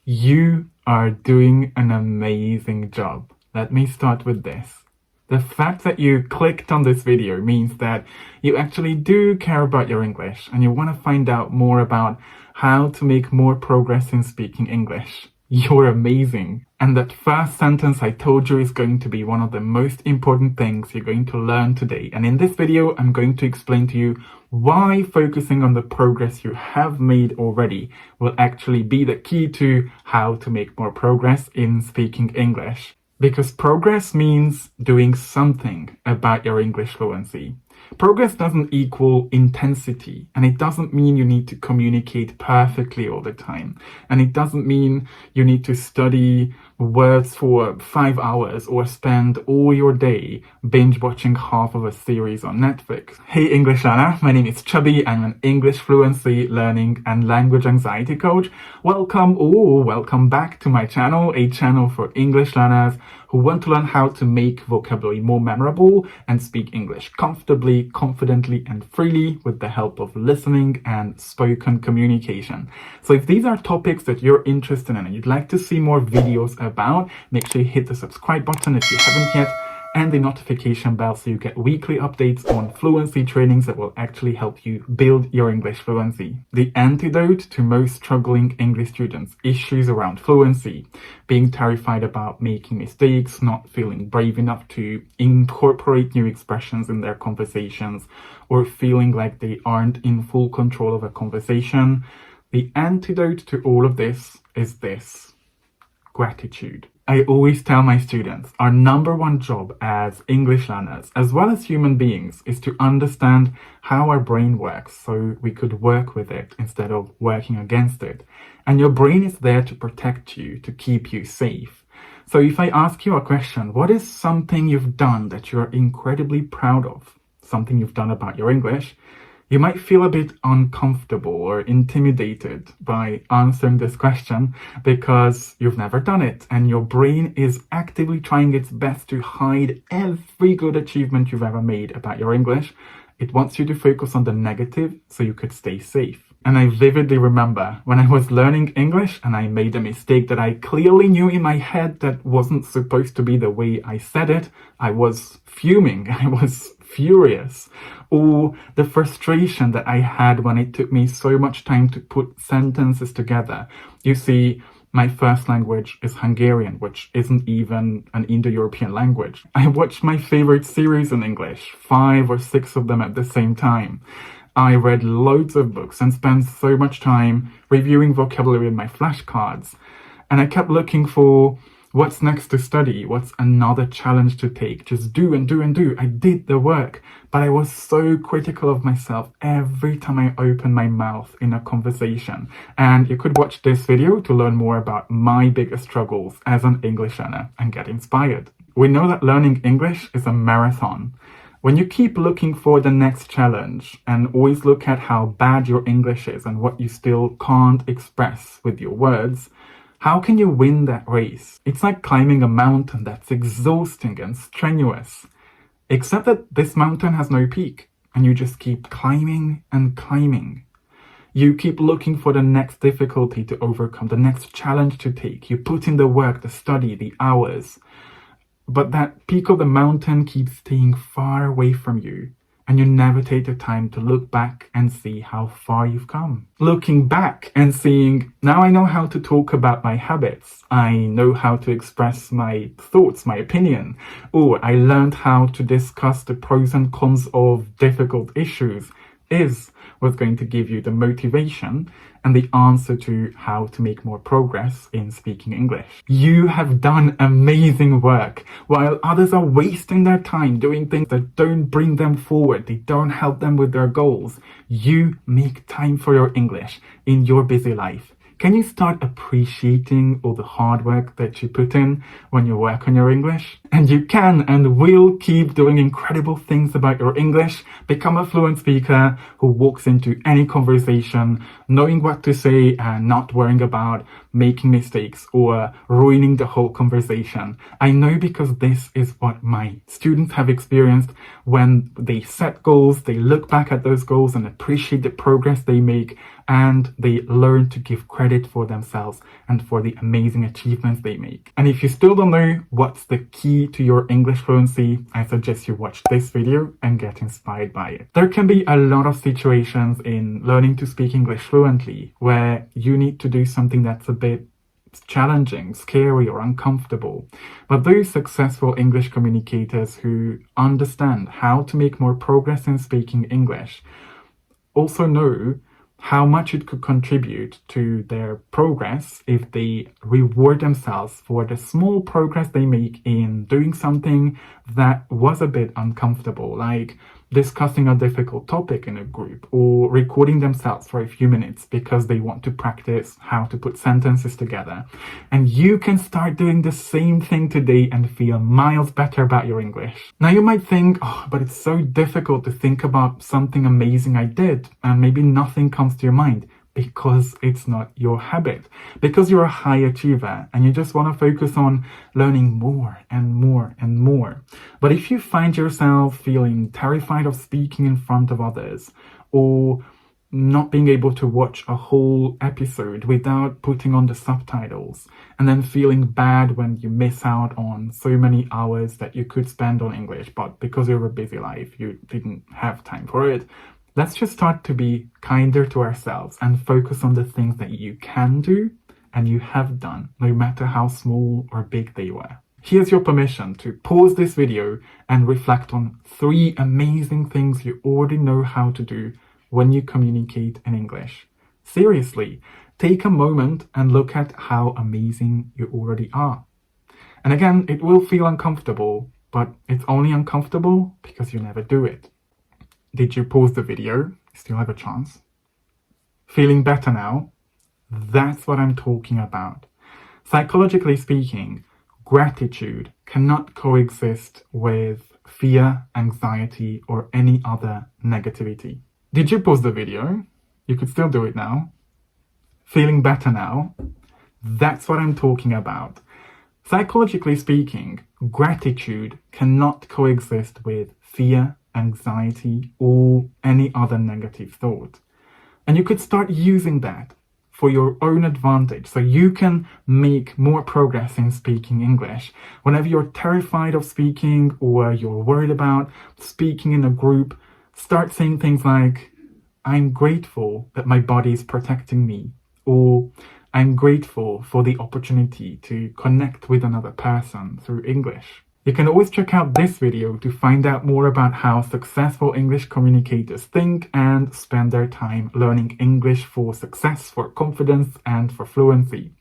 You are doing an amazing job. Let me start with this. The fact that you clicked on this video means that you actually do care about your English and you want to find out more about how to make more progress in speaking English. You're amazing. And that first sentence I told you is going to be one of the most important things you're going to learn today. And in this video, I'm going to explain to you why focusing on the progress you have made already will actually be the key to how to make more progress in speaking English. Because progress means doing something about your English fluency. Progress doesn't equal intensity, and it doesn't mean you need to communicate perfectly all the time. And it doesn't mean you need to study words for 5 hours or spend all your day binge watching half of a series on Netflix. Hey English learner, my name is Chubby. I'm an English fluency learning and language anxiety coach. Welcome back to my channel, a channel for English learners who want to learn how to make vocabulary more memorable and speak English comfortably, confidently, and freely with the help of listening and spoken communication. So if these are topics that you're interested in and you'd like to see more videos about, make sure you hit the subscribe button if you haven't yet, and the notification bell so you get weekly updates on fluency trainings that will actually help you build your English fluency. The antidote to most struggling English students' issues around fluency, being terrified about making mistakes, not feeling brave enough to incorporate new expressions in their conversations, or feeling like they aren't in full control of a conversation. The antidote to all of this is this: gratitude. I always tell my students our number one job as English learners, as well as human beings, is to understand how our brain works so we could work with it instead of working against it. And your brain is there to protect you, to keep you safe. So if I ask you a question, what is something you've done that you're incredibly proud of? Something you've done about your English? You might feel a bit uncomfortable or intimidated by answering this question because you've never done it and your brain is actively trying its best to hide every good achievement you've ever made about your English. It wants you to focus on the negative so you could stay safe. And I vividly remember when I was learning English and I made a mistake that I clearly knew in my head that wasn't supposed to be the way I said it. I was fuming. I was furious. Or the frustration that I had when it took me so much time to put sentences together. You see, my first language is Hungarian, which isn't even an Indo-European language. I watched my favorite series in English, 5 or 6 of them at the same time. I read loads of books and spent so much time reviewing vocabulary in my flashcards. And I kept looking for what's next to study, what's another challenge to take, just do and do and do. I did the work, but I was so critical of myself every time I opened my mouth in a conversation. And you could watch this video to learn more about my biggest struggles as an English learner and get inspired. We know that learning English is a marathon. When you keep looking for the next challenge and always look at how bad your English is and what you still can't express with your words, how can you win that race? It's like climbing a mountain that's exhausting and strenuous. Except that this mountain has no peak, and you just keep climbing and climbing. You keep looking for the next difficulty to overcome, the next challenge to take. You put in the work, the study, the hours. But that peak of the mountain keeps staying far away from you. And you never take the time to look back and see how far you've come. Looking back and seeing, now I know how to talk about my habits. I know how to express my thoughts, my opinion. Or I learned how to discuss the pros and cons of difficult issues is what's going to give you the motivation and the answer to how to make more progress in speaking English. You have done amazing work while others are wasting their time doing things that don't bring them forward. They don't help them with their goals. You make time for your English in your busy life. Can you start appreciating all the hard work that you put in when you work on your English? And you can and will keep doing incredible things about your English. Become a fluent speaker who walks into any conversation knowing what to say and not worrying about making mistakes or ruining the whole conversation. I know because this is what my students have experienced when they set goals, they look back at those goals and appreciate the progress they make. and they learn to give credit for themselves and for the amazing achievements they make. And if you still don't know what's the key to your English fluency, I suggest you watch this video and get inspired by it. There can be a lot of situations in learning to speak English fluently where you need to do something that's a bit challenging, scary, or uncomfortable. But those successful English communicators who understand how to make more progress in speaking English also know how much it could contribute to their progress if they reward themselves for the small progress they make in doing something that was a bit uncomfortable, like discussing a difficult topic in a group or recording themselves for a few minutes because they want to practice how to put sentences together. And you can start doing the same thing today and feel miles better about your English. Now you might think, oh, but it's so difficult to think about something amazing I did, and maybe nothing comes to your mind. Because it's not your habit, because you're a high achiever and you just want to focus on learning more and more and more. But if you find yourself feeling terrified of speaking in front of others, or not being able to watch a whole episode without putting on the subtitles, and then feeling bad when you miss out on so many hours that you could spend on English, but because you have a busy life, you didn't have time for it, let's just start to be kinder to ourselves and focus on the things that you can do and you have done, no matter how small or big they were. Here's your permission to pause this video and reflect on 3 amazing things you already know how to do when you communicate in English. Seriously, take a moment and look at how amazing you already are. And again, it will feel uncomfortable, but it's only uncomfortable because you never do it. Did you pause the video? You still have a chance. Feeling better now? That's what I'm talking about. Psychologically speaking, gratitude cannot coexist with fear, anxiety, or any other negativity. Did you pause the video? You could still do it now. Feeling better now? That's what I'm talking about. Psychologically speaking, gratitude cannot coexist with fear, anxiety, or any other negative thought. And you could start using that for your own advantage so you can make more progress in speaking English. Whenever you're terrified of speaking or you're worried about speaking in a group, start saying things like, I'm grateful that my body is protecting me, or I'm grateful for the opportunity to connect with another person through English. You can always check out this video to find out more about how successful English communicators think and spend their time learning English for success, for confidence, and for fluency.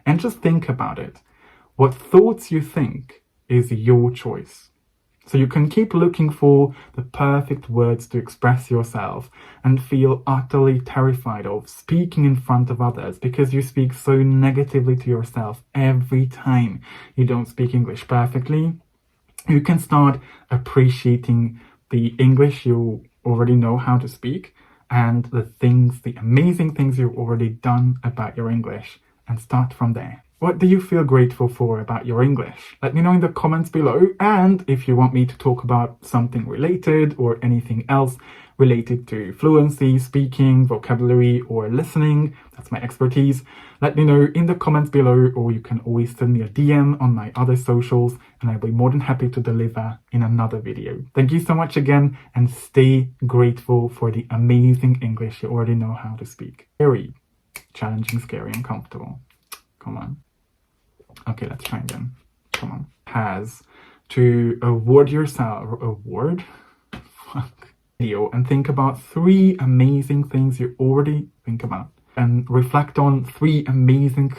And just think about it. What thoughts you think is your choice. So you can keep looking for the perfect words to express yourself and feel utterly terrified of speaking in front of others because you speak so negatively to yourself every time you don't speak English perfectly. You can start appreciating the English you already know how to speak and the amazing things you've already done about your English, and start from there. What do you feel grateful for about your English? Let me know in the comments below, and if you want me to talk about something related or anything else related to fluency, speaking, vocabulary, or listening, that's my expertise, let me know in the comments below, or you can always send me a DM on my other socials and I'll be more than happy to deliver in another video. Thank you so much again, and stay grateful for the amazing English you already know how to speak. Very challenging, scary, and comfortable. Come on. Okay, let's try again. Come on. Has to award yourself, video, and think about 3 amazing things you already think about. And reflect on 3 amazing